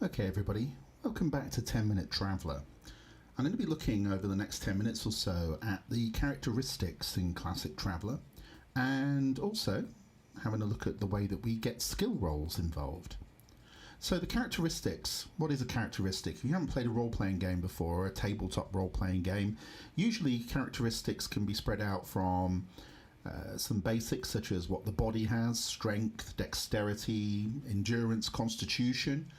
Okay everybody, welcome back to 10 Minute Traveller. I'm going to be looking over the next 10 minutes or so at the characteristics in Classic Traveller and also having a look at the way that we get skill rolls involved. So the characteristics, what is a characteristic? If you haven't played a role-playing game before, or a tabletop role-playing game, usually characteristics can be spread out from some basics such as what the body has, strength, dexterity, endurance, constitution,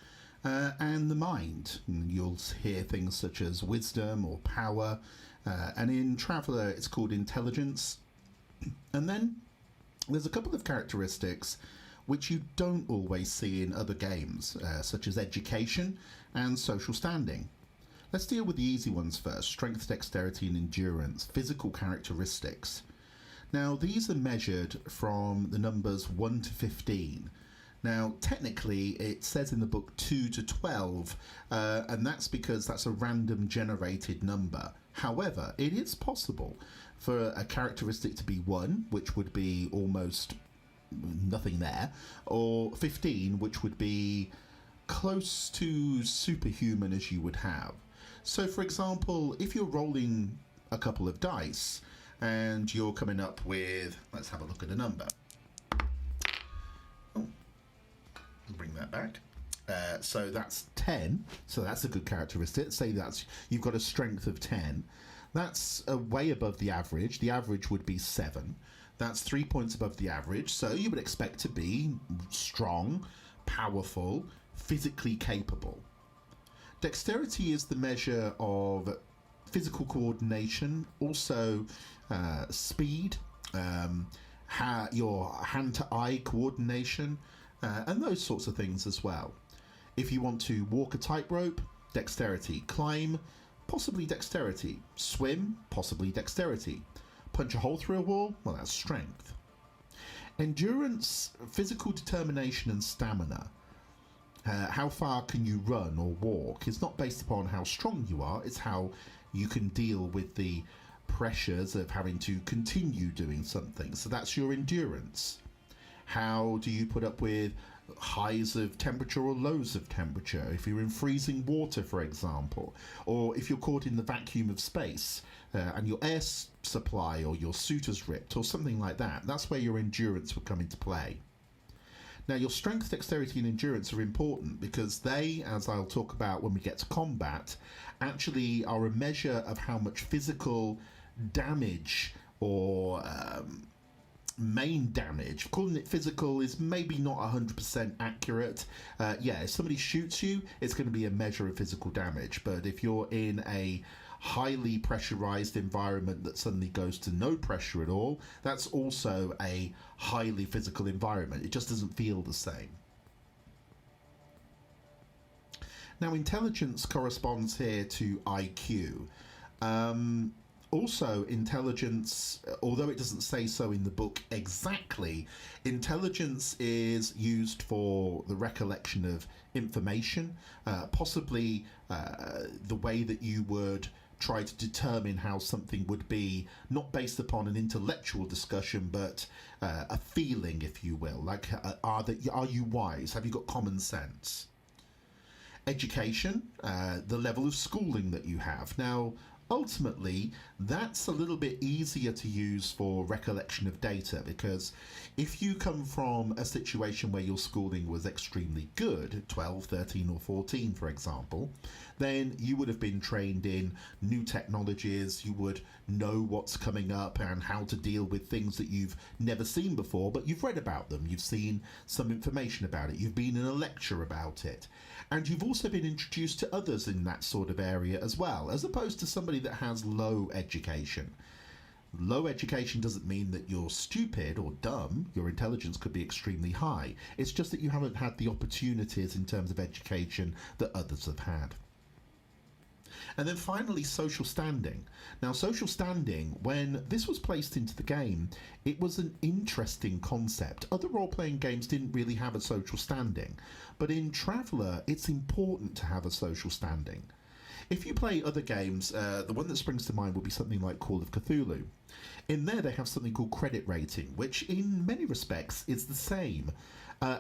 and the mind. And you'll hear things such as wisdom or power, and in Traveller it's called intelligence. And then there's a couple of characteristics which you don't always see in other games, such as education and social standing. Let's deal with the easy ones first: strength, dexterity and endurance, physical characteristics. Now these are measured from the numbers 1 to 15. Now, technically, it says in the book 2 to 12, and that's because that's a random generated number. However, it is possible for a characteristic to be 1, which would be almost nothing there, or 15, which would be close to superhuman as you would have. So, for example, if you're rolling a couple of dice and you're coming up with, let's have a look at a number. Bring that back. So that's 10. So that's a good characteristic. Say that's you've got a strength of 10. That's way above the average. The average would be 7. That's 3 points above the average. So you would expect to be strong, powerful, physically capable. Dexterity is the measure of physical coordination, also speed, your hand-to-eye coordination, and those sorts of things as well. If you want to walk a tightrope, dexterity. Climb, possibly dexterity. Swim, possibly dexterity. Punch a hole through a wall, well, that's strength. Endurance, physical determination and stamina. How far can you run or walk? It's not based upon how strong you are, it's how you can deal with the pressures of having to continue doing something. So that's your endurance. How do you put up with highs of temperature or lows of temperature? If you're in freezing water, for example, or if you're caught in the vacuum of space and your air supply or your suit is ripped or something like that, that's where your endurance would come into play. Now, your strength, dexterity and endurance are important because they, as I'll talk about when we get to combat, actually are a measure of how much physical damage or main damage. Calling it physical is maybe not 100% accurate. If somebody shoots you, it's going to be a measure of physical damage, but if you're in a highly pressurized environment that suddenly goes to no pressure at all, that's also a highly physical environment. It just doesn't feel the same. Now, intelligence corresponds here to IQ. Also, intelligence, although it doesn't say so in the book exactly, intelligence is used for the recollection of information, possibly the way that you would try to determine how something would be, not based upon an intellectual discussion, but a feeling, if you will. Like, are you wise? Have you got common sense? Education, the level of schooling that you have. Now, ultimately, that's a little bit easier to use for recollection of data, because if you come from a situation where your schooling was extremely good, 12, 13 or 14 for example, then you would have been trained in new technologies, you would know what's coming up and how to deal with things that you've never seen before, but you've read about them, you've seen some information about it, you've been in a lecture about it. And you've also been introduced to others in that sort of area as well, as opposed to somebody that has low education. Low education doesn't mean that you're stupid or dumb. Your intelligence could be extremely high. It's just that you haven't had the opportunities in terms of education that others have had. And then finally, social standing. Now, social standing, when this was placed into the game, it was an interesting concept. Other role-playing games didn't really have a social standing, but in Traveller, it's important to have a social standing. If you play other games, the one that springs to mind would be something like Call of Cthulhu. In there, they have something called credit rating, which in many respects is the same.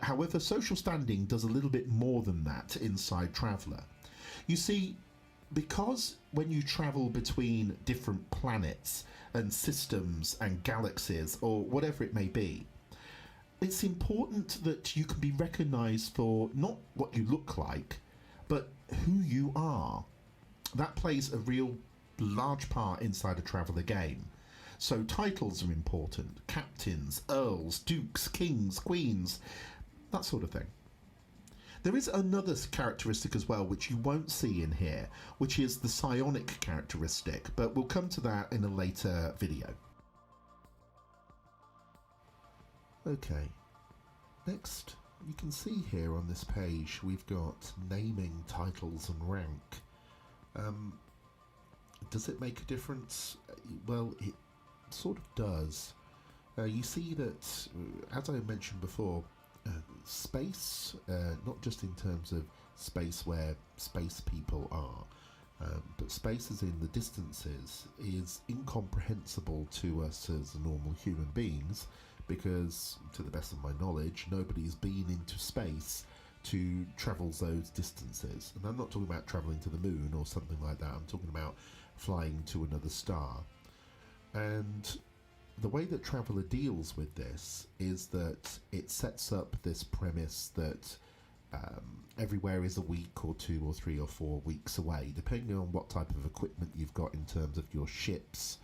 However, social standing does a little bit more than that inside Traveller. You see, because when you travel between different planets and systems and galaxies, or whatever it may be, it's important that you can be recognised for not what you look like, but who you are. That plays a real large part inside a Traveller game. So titles are important: captains, earls, dukes, kings, queens, that sort of thing. There is another characteristic as well which you won't see in here, which is the psionic characteristic, but we'll come to that in a later video. Okay, next you can see here on this page we've got naming, titles and rank. Does it make a difference? Well, it sort of does. You see that, as I mentioned before, space, not just in terms of space where space people are, but spaces in the distances is incomprehensible to us as normal human beings, because to the best of my knowledge nobody's been into space to travel those distances. And I'm not talking about travelling to the moon or something like that, I'm talking about flying to another star. And the way that Traveller deals with this is that it sets up this premise that everywhere is a week or 2 or 3 or 4 weeks away, depending on what type of equipment you've got in terms of your ships,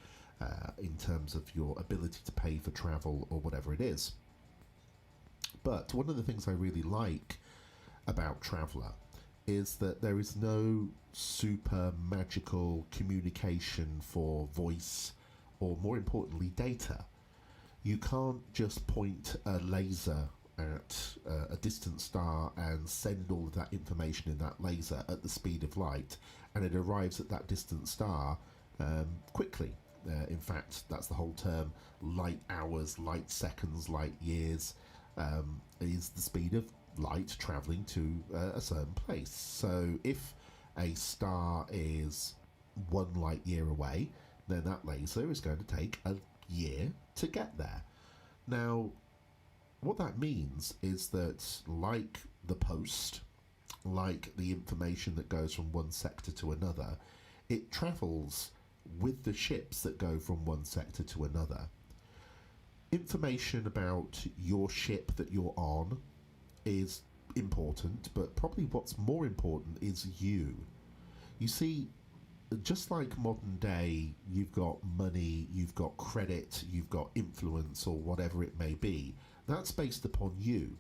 in terms of your ability to pay for travel or whatever it is. But one of the things I really like about Traveller is that there is no super magical communication for voice, or more importantly data. You can't just point a laser at a distant star and send all of that information in that laser at the speed of light and it arrives at that distant star quickly. In fact, that's the whole term: light hours, light seconds, light years is the speed of light travelling to a certain place. So if a star is 1 light year away, then that laser is going to take a year to get there. Now, what that means is that, like the post, like the information that goes from one sector to another, it travels with the ships that go from one sector to another. Information about your ship that you're on is important, but probably what's more important is you. You see, just like modern day, you've got money, you've got credit, you've got influence, or whatever it may be. That's based upon you.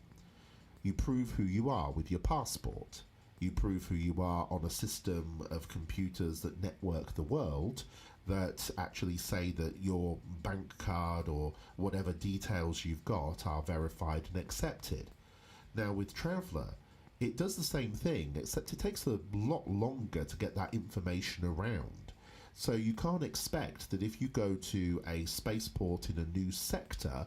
You prove who you are with your passport. You prove who you are on a system of computers that network the world, that actually say that your bank card or whatever details you've got are verified and accepted. Now with Traveller, it does the same thing, except it takes a lot longer to get that information around. So you can't expect that if you go to a spaceport in a new sector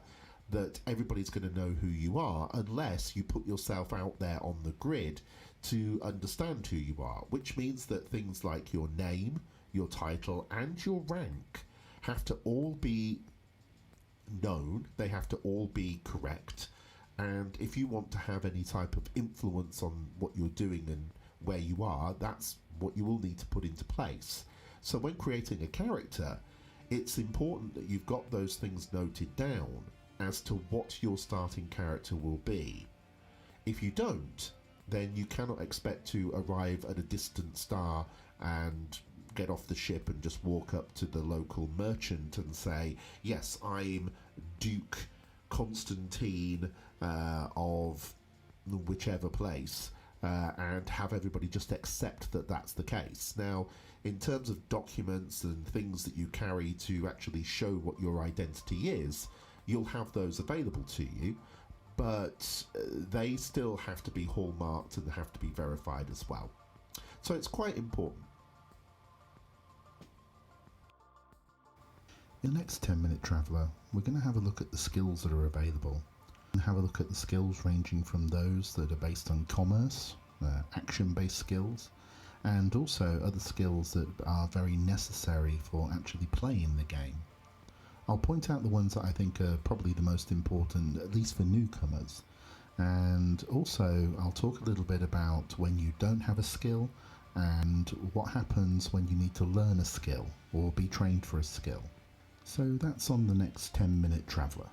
that everybody's going to know who you are, unless you put yourself out there on the grid to understand who you are, which means that things like your name, your title and your rank have to all be known, they have to all be correct. And if you want to have any type of influence on what you're doing and where you are, that's what you will need to put into place. So when creating a character, it's important that you've got those things noted down as to what your starting character will be. If you don't, then you cannot expect to arrive at a distant star and get off the ship and just walk up to the local merchant and say, yes, I'm Duke Constantine of whichever place, and have everybody just accept that that's the case. Now, in terms of documents and things that you carry to actually show what your identity is, you'll have those available to you, but they still have to be hallmarked and have to be verified as well. So it's quite important. In the next 10-minute Traveller, we're going to have a look at the skills that are available, and have a look at the skills ranging from those that are based on commerce, action-based skills, and also other skills that are very necessary for actually playing the game. I'll point out the ones that I think are probably the most important, at least for newcomers, and also I'll talk a little bit about when you don't have a skill and what happens when you need to learn a skill or be trained for a skill. So that's on the next 10-minute Traveller.